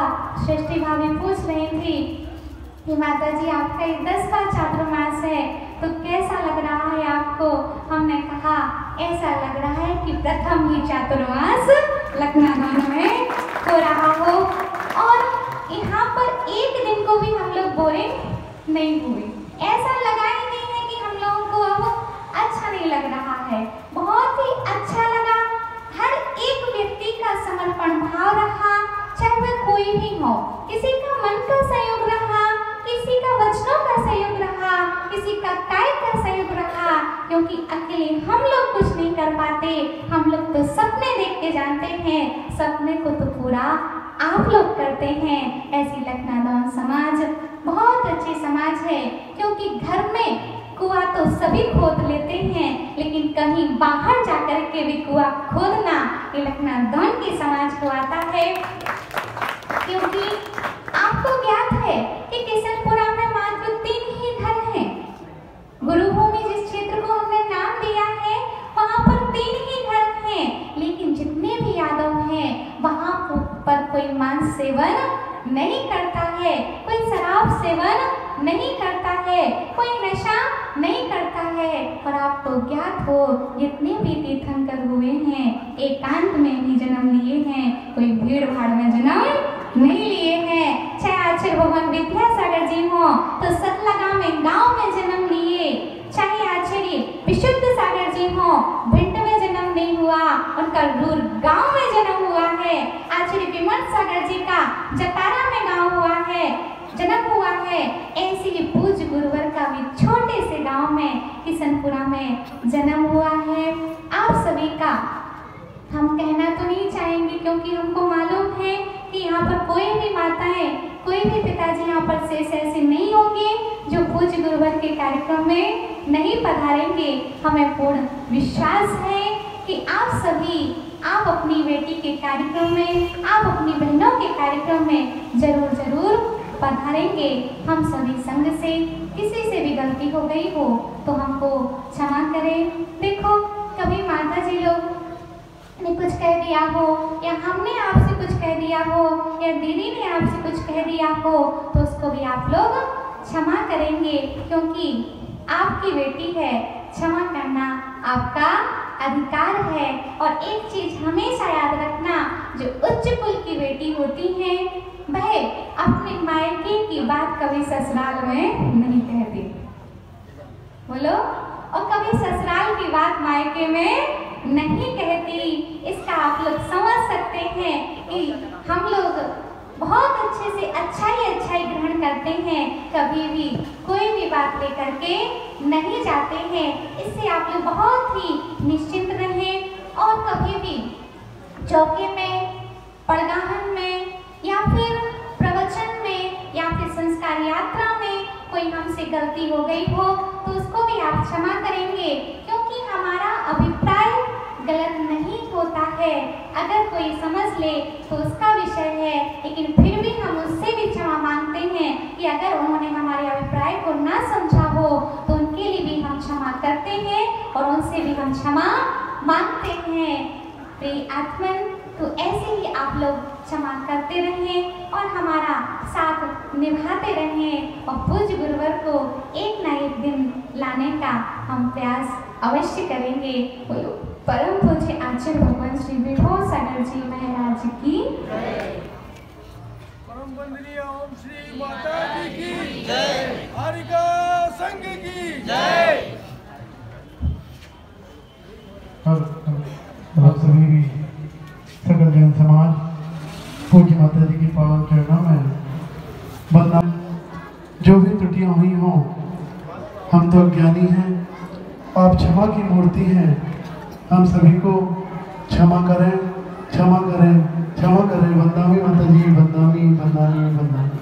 सृष्टि भाभी पूछ रही थी कि माता जी आपका ये 10वां चातुर्मास है तो कैसा लग रहा है आपको? हमने कहा ऐसा लग रहा है कि प्रथम ही चातुर्मास लखनादौन में हो रहा हो, और यहाँ पर एक दिन को भी हम लोग बोरिंग नहीं हुए। ऐसा लगा ही नहीं है कि हम लोगों को अब अच्छा नहीं लग रहा है, बहुत ही अच्छा लगा। हर एक व्यक्ति का समर्पण भाव रहा, चाहे वह कोई भी हो। किसी का मन का सहयोग रहा, किसी का वचनों का सहयोग रहा, किसी का काय का सहयोग रहा, क्योंकि अकेले हम लोग कुछ नहीं कर पाते। हम लोग तो सपने देख के जानते हैं, सपने को तो पूरा आप लोग करते हैं। ऐसी लखनादौन समाज बहुत अच्छी समाज है, क्योंकि घर में कुआं तो सभी खोद लेते हैं, लेकिन कहीं बाहर जाकर के भी कुआं खोदना ये लखनादौन की समाज को आता है। क्योंकि आपको ज्ञात है कि किशनपुरा में मात्र 3 ही घर हैं। गुरुभूमि जिस क्षेत्र को हमने नाम दिया है वहाँ पर 3 ही घर हैं, लेकिन जितने भी यादव हैं वहाँ पर कोई मांस सेवन नहीं करता है, कोई शराब सेवन नहीं करता है, कोई नशा नहीं करता है। और आपको ज्ञात हो जितने भी तीर्थंकर हुए हैं एकांत में भी जन्म लिए हैं, कोई भीड़ भाड़ में जन्म नहीं लिए हैं। चाहे आचार्य भगवान विद्यासागर जी हो तो सतलगा में गांव में जन्म लिए, चाहे आचार्य विशुद्ध सागर जी हो भिंड में जन्म नहीं हुआ, उनका रूर गांव में जन्म हुआ है। आचार्य विमल सागर जी का जतारा में गांव हुआ है, जन्म हुआ है। ऐसे ही पूज्य गुरुवर का भी छोटे से गांव में किशनपुरा में जन्म हुआ है। आप सभी का हम कहना तो नहीं चाहेंगे क्योंकि हमको मालूम है कि यहाँ पर कोई भी माताएं, कोई भी पिताजी यहाँ पर शेष ऐसे नहीं होंगे जो पूज्य गुरुवर के कार्यक्रम में नहीं पधारेंगे। हमें पूर्ण विश्वास है कि आप सभी, आप अपनी बेटी के कार्यक्रम में, आप अपनी बहनों के कार्यक्रम में जरूर जरूर पधारेंगे। हम सभी संग से किसी से भी गलती हो गई हो तो हमको क्षमा करें। देखो कभी माता जी लोग ने कुछ कह दिया हो या हमने आपसे कुछ कह दिया हो या दीदी ने आपसे कुछ कह दिया हो तो उसको भी आप लोग क्षमा करेंगे क्योंकि आपकी बेटी है, क्षमा करना आपका अधिकार है। और एक चीज हमेशा याद रखना, जो उच्च कुल की बेटी होती है वह अपने मायके की बात कभी ससुराल में नहीं कहती, बोलो, और कभी ससुराल की बात मायके में नहीं कहती। इसका आप लोग समझ सकते हैं कि हम लोग बहुत अच्छे से अच्छाई ग्रहण करते हैं, कभी भी कोई भी बात लेकर के नहीं जाते हैं। इससे आप लोग बहुत ही निश्चिंत रहें और कभी भी चौके में, पड़गाहन में या फिर प्रवचन में या फिर संस्कार यात्रा में कोई हमसे गलती हो गई हो तो उसको भी आप क्षमा करेंगे क्योंकि हमारा अभिप्राय गलत नहीं होता है। अगर कोई समझ ले तो उसका विषय है, लेकिन फिर भी हम उससे भी क्षमा मांगते हैं कि अगर उन्होंने हमारे अभिप्राय को ना समझा हो तो उनके लिए भी हम क्षमा करते हैं और उनसे भी हम क्षमा मांगते हैं। प्रिय आत्मन, तो ऐसे ही आप लोग क्षमा करते रहें और हमारा साथ निभाते रहें और पूज्य गुरुवर को एक ना एक दिन लाने का हम प्रयास अवश्य करेंगे। बोलो परम पूज्य आचार्य भगवान श्री विभव सागर जी महाराज की परम वंदनीय ओम श्री माता जी की जय, हरिका संघ की जय। आप सभी भी सकल जन समाज पूज्य माता जी की पावन चरणों में वंदना। जो भी त्रुटियां हुई हों, हम तो अज्ञानी हैं, आप क्षमा की मूर्ति हैं, हम सभी को क्षमा करें, क्षमा करें, क्षमा करें। वंदामी माता जी, वंदामी वंदामी वंदामी।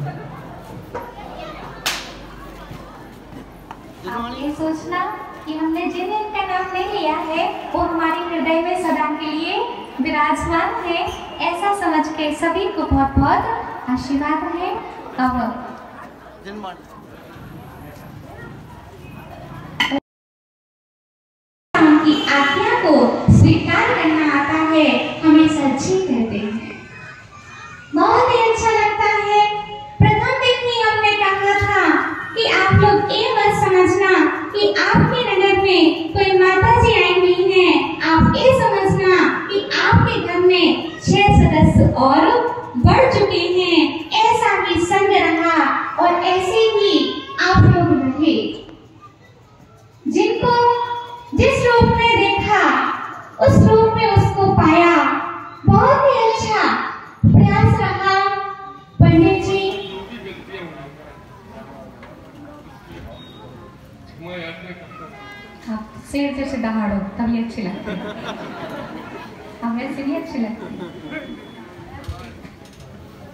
आप ये सोचना कि हमने जिन इनका नाम नहीं लिया है वो हमारे हृदय में सदा के लिए विराजमान है, ऐसा समझ के सभी को बहुत बहुत आशीर्वाद है। उनकी आज्ञा को स्वीकार करना आता है, हमेशा जी कहते हैं। बहुत ही अच्छा लगता है। प्रथम दिन ही हमने कहा था कि आप लोग ये मत समझना कि आपके नगर में कोई माता जी आई हुई हैं, आप ये समझना कि आपके घर में 6 सदस्य और बढ़ चुके हैं। ऐसा ही संग रहा और ऐसे ही आप लोग रहे। जिनको जिस रूप में देखा उस रूप में उसको पाया। बहुत ही अच्छा प्रयास रहा पंडित जी। आप शेर जैसे दहाड़ो तभी अच्छी लगती है, हमें से भी अच्छी लगती है।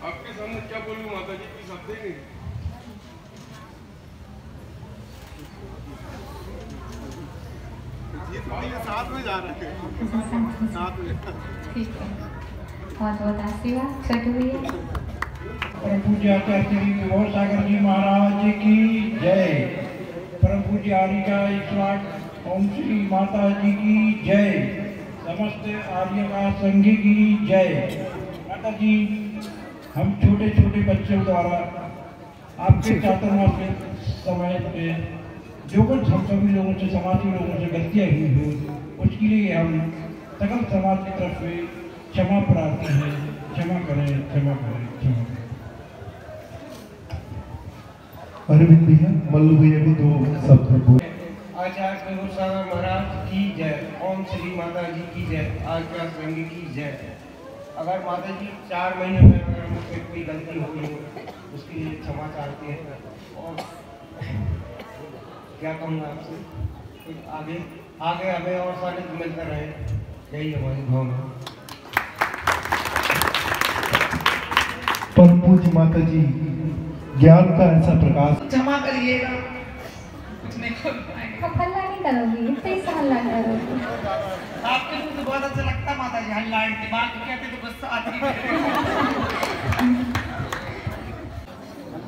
आपके सामने क्या बोलूं माता जी की शब्द ही नहीं। साथ में जा रहे हैं, साथ में। ठीक है, बहुत बहुत आशीर्वाद छोटे भैया। परम पूज्य आचार्य श्री विभव सागर जी महाराज की जय। परम पूज्य आर्यका ईश्वर ओम श्री माता जी की जय। समस्त आर्यका संघ की जय। माता जी हम छोटे छोटे बच्चों द्वारा आपके चातुर्मास के समय पे जो कुछ हम सभी लोगों से, समाजी लोगों से गलतियाँ हुई हो, उसके लिए हम सकल समाज की तरफ से क्षमा प्रार्थना है। क्षमा करें, क्षमा करें, क्षमा करें। अरविंद भैया, मल्लू भैया भी 2 शब्द बोल। आचार्य गुरु सागर महाराज की जय। ओम श्री माता जी की जय। आचार्य संघ की जय। अगर माता जी 4 महीने में अगर मुझसे कोई गलती हो गई उसके लिए क्षमा चाहते हैं। और क्या कहूँगा आपसे, कुछ आगे आगे हमें और सारे मिलते रहे, यही हमारी भावना। परम पूज्य माता जी, ज्ञान का ऐसा प्रकाश। क्षमा करिएगा, कुछ नहीं कर पाएंगे। हल्ला नहीं करोगी, कैसा हल्ला करोगी? आपके मुंह से बहुत अच्छा लगता माता जी, हल्ला दिमाग कहते तो गुस्सा आती है।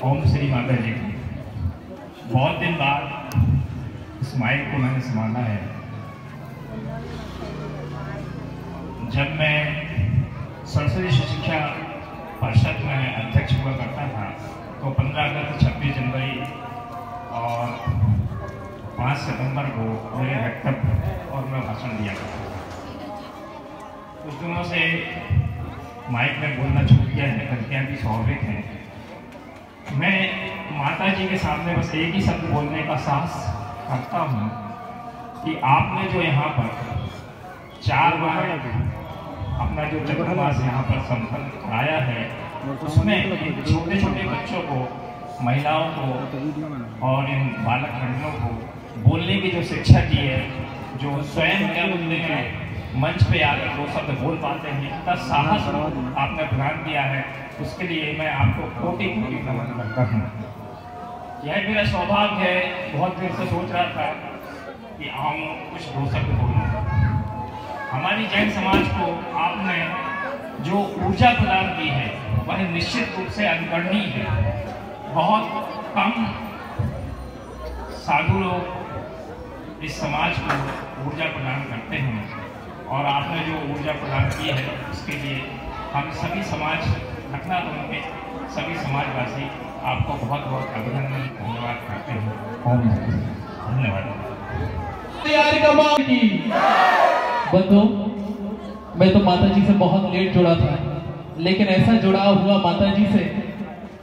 ओम श्री माता जी। बहुत दिन बाद इस माइक को मैंने संभाला है। जब मैं सरस्वती शिक्षा परिषद में अध्यक्ष हुआ करता था तो 15 अगस्त, 26 जनवरी और 5 सितंबर को मेरे वक्तव्य और मैं भाषण दिया करता था। कुछ दिनों से माइक में बोलना छूट गया है, गलतियाँ भी स्वाभाविक हैं। मैं माता जी के सामने बस एक ही शब्द बोलने का साहस करता हूँ कि आपने जो यहाँ पर 4 बार अपना जो चतुर्मास यहाँ पर संपन्न कराया है, उसमें छोटे छोटे बच्चों को, महिलाओं को और इन बालक खंडों को बोलने की जो शिक्षा दी है, जो स्वयं क्या बोलते हैं मंच पे आकर 2 शब्द बोल पाते हैं, इतना साहस आपने प्रदान किया है, उसके लिए मैं आपको कोटि कोटि नमन करता हूँ। यह मेरा सौभाग्य है। बहुत देर से सोच रहा था कि हम कुछ 2 शब्द बोलूँ। हमारी जैन समाज को आपने जो ऊर्जा प्रदान की है वह निश्चित रूप से अनुकरणीय है। बहुत कम साधु लोग इस समाज को ऊर्जा प्रदान करते हैं और आपने जो ऊर्जा प्रदान की है उसके लिए हम सभी समाज, लखनऊ के सभी समाजवासी आपको बहुत बहुत अभिनंदन, धन्यवाद करते हैं। ओम धन्यवाद। बंधु, मैं तो माता जी से बहुत लेट जुड़ा था, लेकिन ऐसा जुड़ाव हुआ माता जी से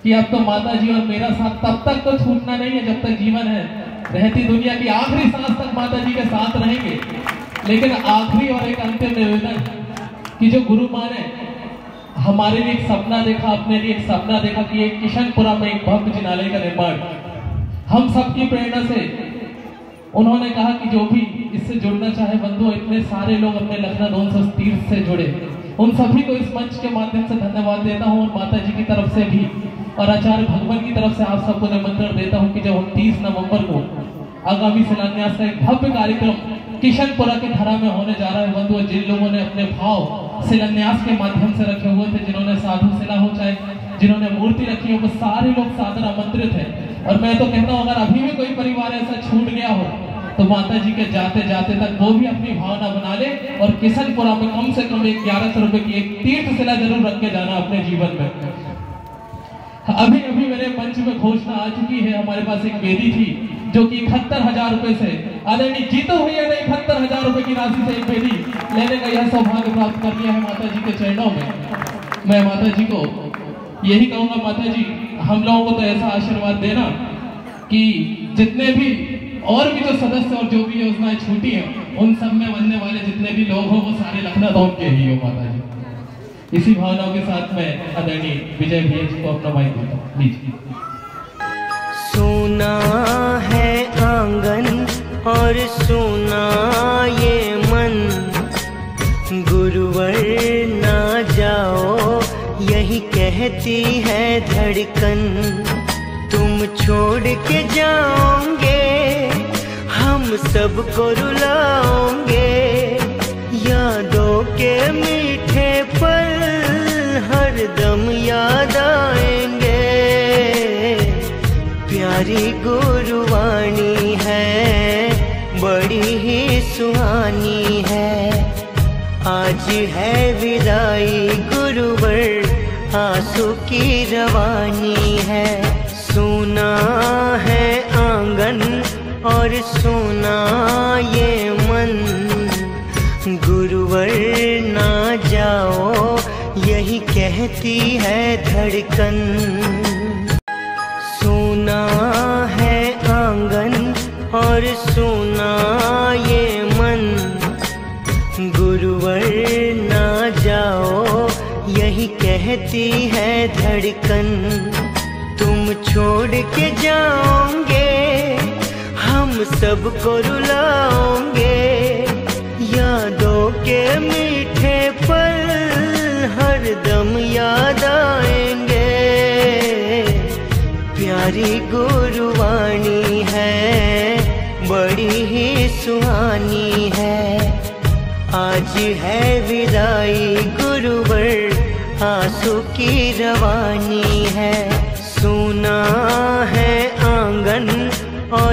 कि अब तो माता जी और मेरा साथ तब तक तो छूटना नहीं है जब तक जीवन है। रहती दुनिया की आखिरी सांस तक माता जी के साथ रहेंगे। लेकिन आखिरी और एक अंतिम निवेदन कि जो गुरु माँ ने हमारे लिए एक सपना देखा, अपने लिए एक सपना देखा कि एक किशनपुरा में एक भक्त जिनालय का निर्माण। हम सबकी प्रेरणा से उन्होंने कहा कि जो भी इससे जुड़ना चाहे बंधु, इतने सारे लोग अपने लखनऊ से उस तीर्थ से जुड़े, उन सभी को इस मंच के माध्यम से धन्यवाद देता हूँ और माता जी की तरफ से भी और आचार्य भगवान की तरफ से आप सबको निमंत्रण देता हूँ कि जब 29 नवंबर को आगामी शिलान्यास का एक भव्य कार्यक्रम किशनपुरा की धरा में होने जा रहा है बंधु, जिन लोगों ने अपने भाव शिलान्यास के माध्यम से रखे हुए थे, जिन्होंने साधु शिला हो चाहे जिन्होंने मूर्ति रखी हो, वो सारे लोग सादर आमंत्रित हैं। और मैं तो कहता हूँ अगर अभी भी कोई परिवार ऐसा छूट गया हो तो माता जी के जाते जाते तक वो भी अपनी भावना बना ले और किशनपुरा में कम से कम 1100 रुपए की एक तीर्थ शिला जरूर रख के जाना अपने जीवन में। अभी अभी मेरे मंच में घोषणा आ चुकी है, हमारे पास एक वेदी थी जो कि 71,000 रुपए से आदरणीय जीतू भैया ने 71,000 रुपए की राशि से एक वेदी लेने का यह सौभाग्य प्राप्त कर लिया है माता जी के चरणों में। मैं माता जी को यही कहूंगा, माता जी हम लोगों को तो ऐसा आशीर्वाद देना कि जितने भी और भी जो सदस्य और जो भी योजनाएं छूटी हैं उन सब में बनने वाले जितने भी लोग हो वो सारे लखनऊ के ही हो माता जी। इसी भावनाओं के साथ में आदरणीय विजय भैया जी को अपना माइक देता हूँ, प्लीज। सुना है आंगन और सुना ये मन, गुरुवर ना जाओ यही कहती है धड़कन। तुम छोड़ के जाओगे हम सबको रुलाओगे, यादों के मीठे पल हरदम याद आएंगे। प्यारी गुरुवाणी है बड़ी ही सुहानी है, आज है विदाई गुरुवर आंसू की रवानी है। सुना है आंगन और सुना ये मन, गुरुवर ना जाओ यही कहती है धड़कन। सुना है आंगन और सुना ये मन, गुरुवर ना जाओ यही कहती है धड़कन। तुम छोड़ के जाओगे हम सबको रुलाओगे, यादों के मीठे पल हरदम याद आएंगे। प्यारी गुरुवाणी है बड़ी ही सुहानी है, आज है विदाई गुरुवर आंसू की रवानी है। सुना है आंगन और